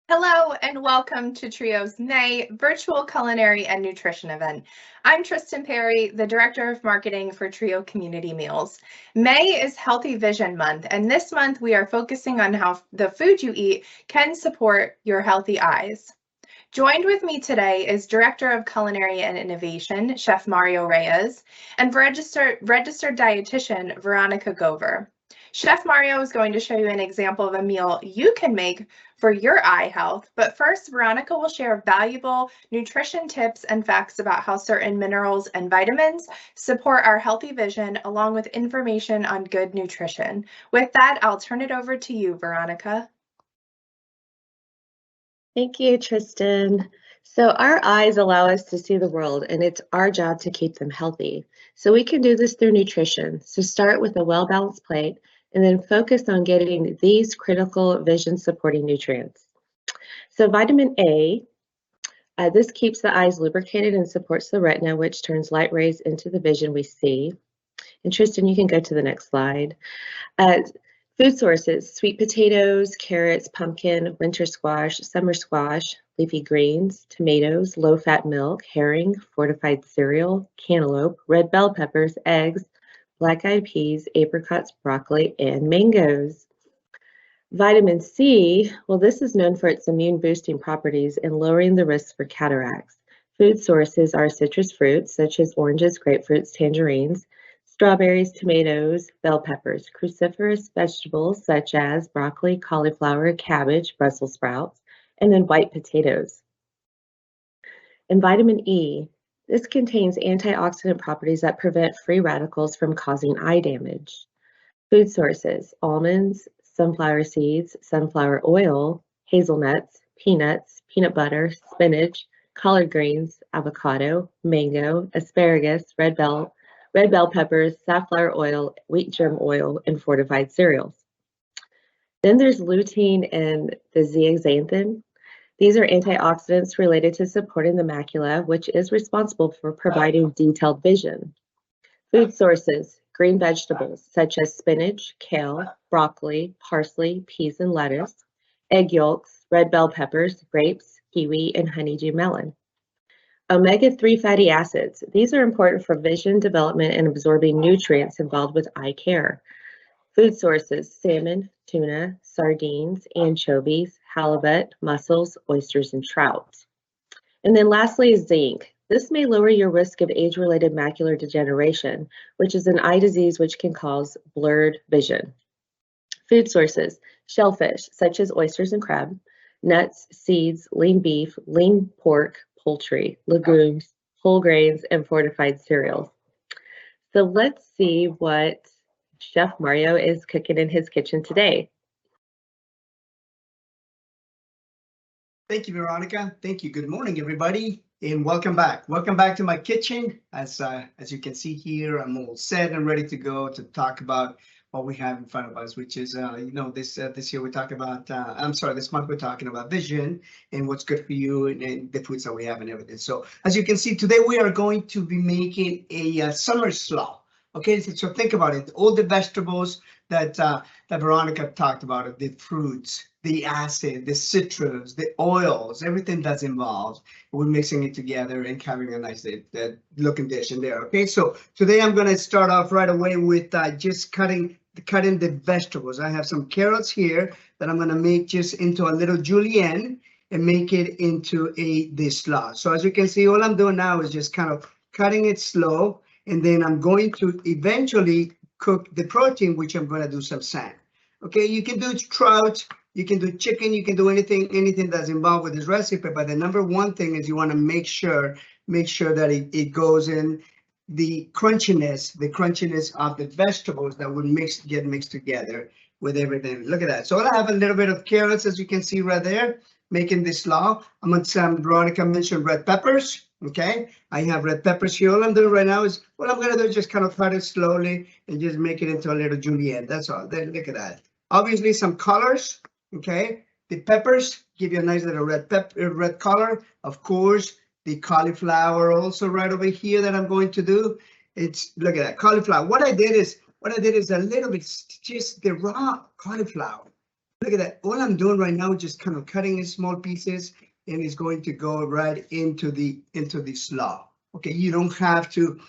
Hello and welcome to Trio's May virtual culinary and nutrition event. I'm Tristan Perry, the Director of Marketing for Trio Community Meals. May is Healthy Vision Month, and this month we are focusing on how the food you eat can support your healthy eyes. Joined with me today is Director of Culinary and Innovation, Chef Mario Reyes, and registered dietitian, Veronica Gober. Chef Mario is going to show you an example of a meal you can make for your eye health, but first, Veronica will share valuable nutrition tips and facts about how certain minerals and vitamins support our healthy vision, along with information on good nutrition. With that, I'll turn it over to you, Veronica. Thank you, Tristan. So our eyes allow us to see the world, and it's our job to keep them healthy. So we can do this through nutrition. So start with a well-balanced plate, and then focus on getting these critical vision-supporting nutrients. So vitamin A, this keeps the eyes lubricated and supports the retina, which turns light rays into the vision we see. And Tristan, you can go to the next slide. Food sources: sweet potatoes, carrots, pumpkin, winter squash, summer squash, leafy greens, tomatoes, low-fat milk, herring, fortified cereal, cantaloupe, red bell peppers, eggs, black-eyed peas, apricots, broccoli, and mangoes. Vitamin C, well, this is known for its immune-boosting properties and lowering the risk for cataracts. Food sources are citrus fruits, such as oranges, grapefruits, tangerines, strawberries, tomatoes, bell peppers, cruciferous vegetables such as broccoli, cauliflower, cabbage, Brussels sprouts, and then white potatoes. And vitamin E, this contains antioxidant properties that prevent free radicals from causing eye damage. Food sources: almonds, sunflower seeds, sunflower oil, hazelnuts, peanuts, peanut butter, spinach, collard greens, avocado, mango, asparagus, red bell peppers, safflower oil, wheat germ oil, and fortified cereals. Then there's lutein and the zeaxanthin. These are antioxidants related to supporting the macula, which is responsible for providing detailed vision. Food sources: green vegetables such as spinach, kale, broccoli, parsley, peas, and lettuce, egg yolks, red bell peppers, grapes, kiwi, and honeydew melon. Omega-3 fatty acids. These are important for vision development and absorbing nutrients involved with eye care. Food sources: salmon, tuna, sardines, anchovies, halibut, mussels, oysters, and trout. And then lastly is zinc. This may lower your risk of age-related macular degeneration, which is an eye disease which can cause blurred vision. Food sources: shellfish, such as oysters and crab, nuts, seeds, lean beef, lean pork, poultry, legumes, whole grains, and fortified cereals. So let's see what Chef Mario is cooking in his kitchen today. Thank you, Veronica. Thank you. Good morning, everybody, and welcome back. Welcome back to my kitchen. As you can see here, I'm all set and ready to go to talk about what we have in front of us, which is, this year we talk about, this month we're talking about vision and what's good for you and the foods that we have and everything. So as you can see, today we are going to be making a summer slaw. Okay, so think about it. All the vegetables that Veronica talked about, the fruits, the acid, the citrus, the oils, everything that's involved. We're mixing it together and having a nice looking dish in there. Okay, so today I'm going to start off right away with just cutting the vegetables. I have some carrots here that I'm going to make just into a little julienne and make it into this slaw. So as you can see, all I'm doing now is just kind of cutting it slow, and then I'm going to eventually cook the protein, which I'm going to do some sand. Okay, you can do trout, you can do chicken, you can do anything that's involved with this recipe. But the number one thing is you want to make sure that it goes in the crunchiness of the vegetables that will get mixed together with everything. Look at that. So I have a little bit of carrots, as you can see right there, making this slaw. I'm going to, Veronica mentioned red peppers. Okay, I have red peppers here. All I'm doing right now is, what I'm going to do is just kind of cut it slowly and just make it into a little julienne. That's all. Then look at that. Obviously some colors. Okay, the peppers give you a nice little red color. Of course, the cauliflower also right over here that I'm going to do. Look at that cauliflower. What I did is a little bit just the raw cauliflower. Look at that. All I'm doing right now is just kind of cutting in small pieces, and it's going to go right into the slaw. Okay, you don't have to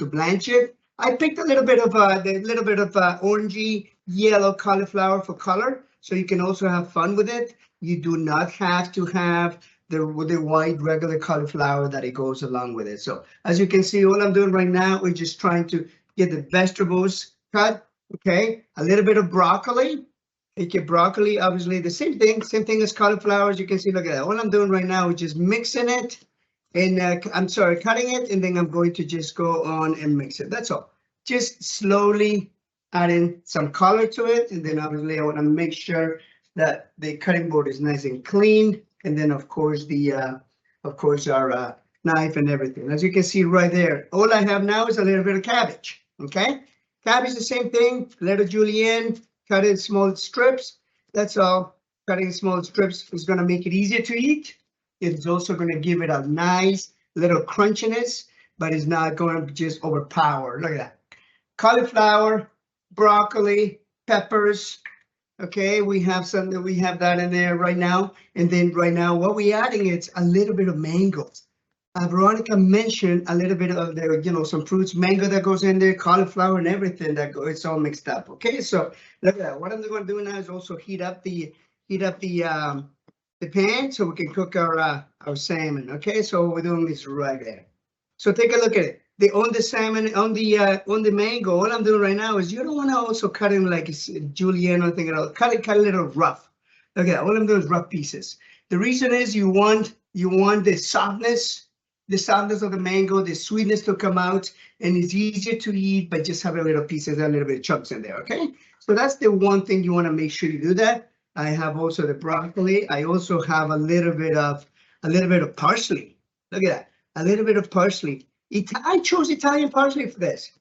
blanch it. I picked a little bit of orangey yellow cauliflower for color, so you can also have fun with it. You do not have to have the white regular cauliflower that it goes along with it. So as you can see, all I'm doing right now is just trying to get the vegetables cut. Okay, a little bit of broccoli. Okay, broccoli, obviously the same thing as cauliflower. As you can see, look at that. All I'm doing right now is just mixing it, and cutting it, and then I'm going to just go on and mix it. That's all. Just slowly adding some color to it, and then obviously I want to make sure that the cutting board is nice and clean, and then of course our knife and everything. As you can see right there, all I have now is a little bit of cabbage. Okay, cabbage, the same thing. Little julienne. Cut in small strips. That's all. Cutting small strips is going to make it easier to eat. It's also going to give it a nice little crunchiness, but it's not going to just overpower. Look at that. Cauliflower, broccoli, peppers. Okay, we have that in there right now. And then right now, what we're adding is a little bit of mango. Veronica mentioned a little bit of the, some fruits, mango that goes in there, cauliflower and everything that it's all mixed up. Okay, so look at that. What I'm going to do now is also heat up the pan so we can cook our salmon. Okay, so we're doing this right there. So take a look at it. On the salmon, on the mango, what I'm doing right now is you don't want to also cut it like julienne or anything at all. Cut it a little rough. Look at that. What I'm doing is rough pieces. The reason is you want the softness of the mango, the sweetness to come out, and it's easier to eat, but just have a little pieces, a little bit of chunks in there, okay? So that's the one thing you want to make sure you do that. I have also the broccoli. I also have a little bit of parsley. Look at that, a little bit of parsley. I chose Italian parsley for this.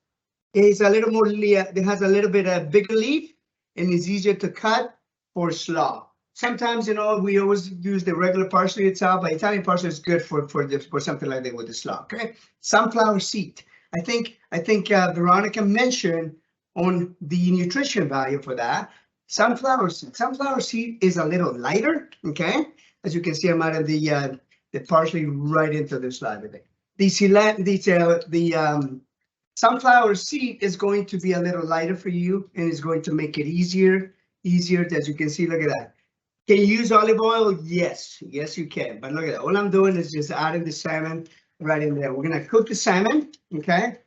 It's a little more, it has a little bit of bigger leaf, and it's easier to cut for slaw. Sometimes, we always use the regular parsley itself, but Italian parsley is good for something like that with the slaw. Okay, sunflower seed. I think Veronica mentioned on the nutrition value for that. Sunflower seed. Sunflower seed is a little lighter. Okay, as you can see, I'm adding the parsley right into the slide with it. The sunflower seed is going to be a little lighter for you, and is going to make it easier. As you can see, look at that. Can you use olive oil? Yes, you can. But look at that. All I'm doing is just adding the salmon right in there. We're going to cook the salmon, okay?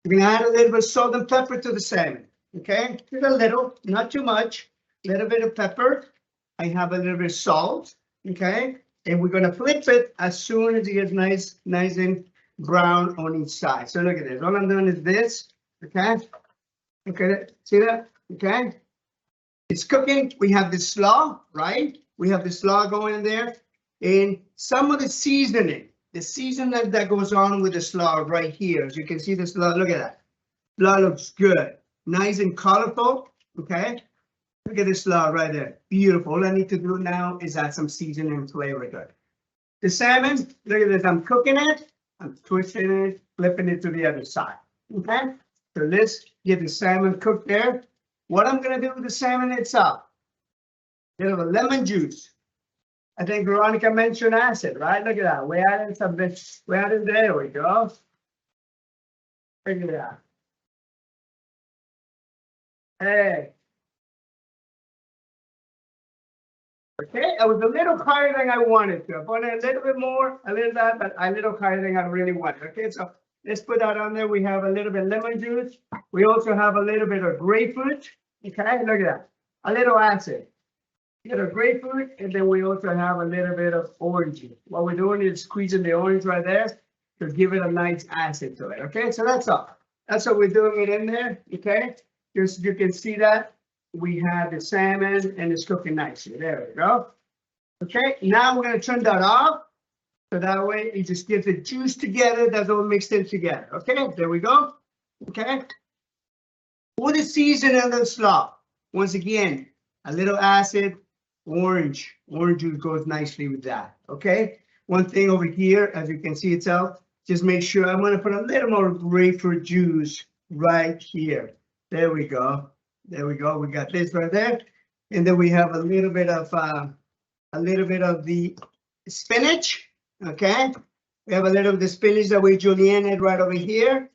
We're going to add a little bit of salt and pepper to the salmon, okay? Just a little, not too much. A little bit of pepper. I have a little bit of salt, okay? And we're going to flip it as soon as it gets nice and brown on each side. So look at this. All I'm doing is this, okay? Okay, see that? Okay. It's cooking. We have the slaw, right? We have the slaw going in there, and some of the seasoning that goes on with the slaw right here. As you can see, the slaw. Look at that. Slaw looks good, nice and colorful. Okay, look at the slaw right there. Beautiful. All I need to do now is add some seasoning and flavor to it. The salmon. Look at this. I'm cooking it. I'm twisting it, flipping it to the other side. Okay, so let's get the salmon cooked there. What I'm going to do with the salmon itself, a little bit of lemon juice. I think Veronica mentioned acid, right? Look at that. We're adding some bits. We're adding, there we go. Look at that. Hey. Okay, I was a little higher than I wanted to. I wanted a little bit more, a little that, but a little higher than I really wanted. Okay, so let's put that on there. We have a little bit of lemon juice. We also have a little bit of grapefruit. Okay, look at that. A little acid. A little grapefruit, and then we also have a little bit of orange. What we're doing is squeezing the orange right there to give it a nice acid to it. Okay, so that's all. That's what we're doing it in there. Okay, just you can see that we have the salmon and it's cooking nicely. There we go. Okay, now we're going to turn that off. So that way it just gives the juice together. That's all mixed in together. Okay, there we go. Okay. For the seasoning of the slaw, once again, a little acid, orange juice goes nicely with that. Okay. One thing over here, as you can see itself, just make sure I'm going to put a little more grapefruit juice right here. There we go. There we go. We got this right there. And then we have a little bit of the spinach. Okay. We have a little of the spinach that we julienned right over here.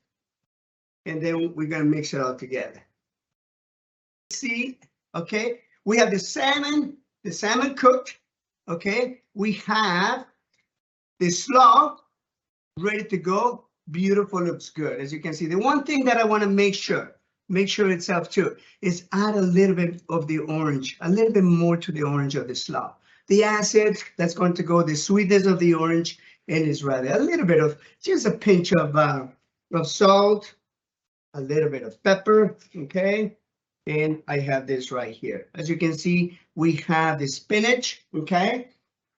And then we're going to mix it all together. See, okay. We have the salmon cooked. Okay. We have the slaw ready to go. Beautiful, looks good. As you can see, the one thing that I want to make sure itself too, is add a little bit of the orange, a little bit more to the orange of the slaw. The acid that's going to go, the sweetness of the orange, and is rather a little bit of, just a pinch of salt, a little bit of pepper, okay? And I have this right here. As you can see, we have the spinach, okay?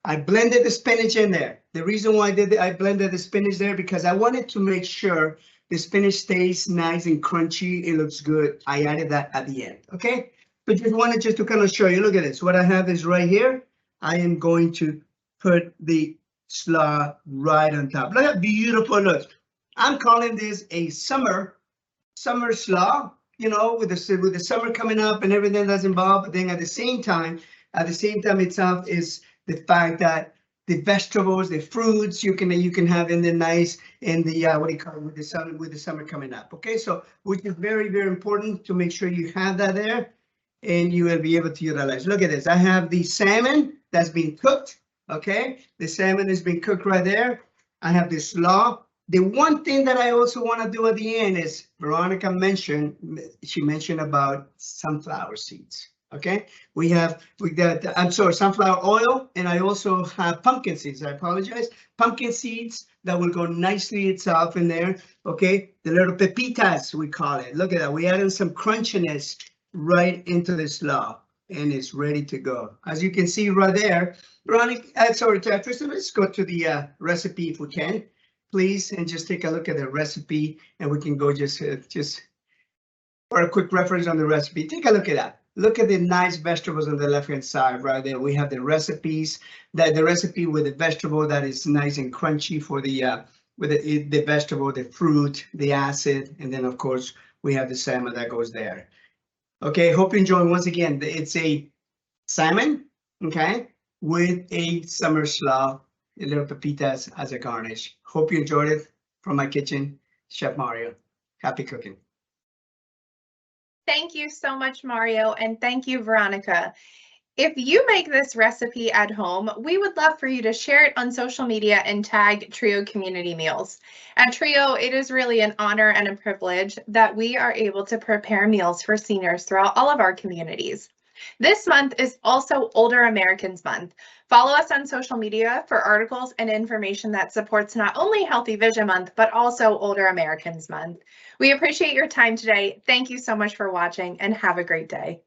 I blended the spinach in there. The reason why I blended the spinach there, because I wanted to make sure the spinach stays nice and crunchy. It looks good. I added that at the end, okay? But just wanted to kind of show you, look at this. What I have is right here. I am going to put the slaw right on top. Look how beautiful it looks. I'm calling this a summer slaw, you know, with the summer coming up and everything that's involved. But then at the same time itself is the fact that the vegetables, the fruits you can have in the nice, in the what do you call it, with the summer coming up. Okay, so which is very, very important to make sure you have that there, and you will be able to utilize. Look at this. I have the salmon that's been cooked. Okay, the salmon has been cooked right there. I have the slaw. The one thing that I also want to do at the end is Veronica mentioned about sunflower seeds. Okay, we got sunflower oil, and I also have pumpkin seeds. I apologize. Pumpkin seeds that will go nicely itself in there. Okay, the little pepitas we call it. Look at that. We added some crunchiness right into the slaw, and it's ready to go. As you can see right there, Veronica. Sorry, Tristan. Let's go to the recipe if we can, please, and just take a look at the recipe, and we can go just for a quick reference on the recipe. Take a look at that. Look at the nice vegetables on the left-hand side right there. We have the recipes, the recipe with the vegetable that is nice and crunchy for the with the vegetable, the fruit, the acid, and then of course we have the salmon that goes there. Okay, hope you enjoy. Once again, it's a salmon, okay, with a summer slaw, a little pepitas as a garnish. Hope you enjoyed it. From my kitchen, Chef Mario. Happy cooking. Thank you so much, Mario, and thank you, Veronica. If you make this recipe at home, we would love for you to share it on social media and tag Trio Community Meals. At Trio, it is really an honor and a privilege that we are able to prepare meals for seniors throughout all of our communities. This month is also Older Americans Month. Follow us on social media for articles and information that supports not only Healthy Vision Month, but also Older Americans Month. We appreciate your time today. Thank you so much for watching, and have a great day.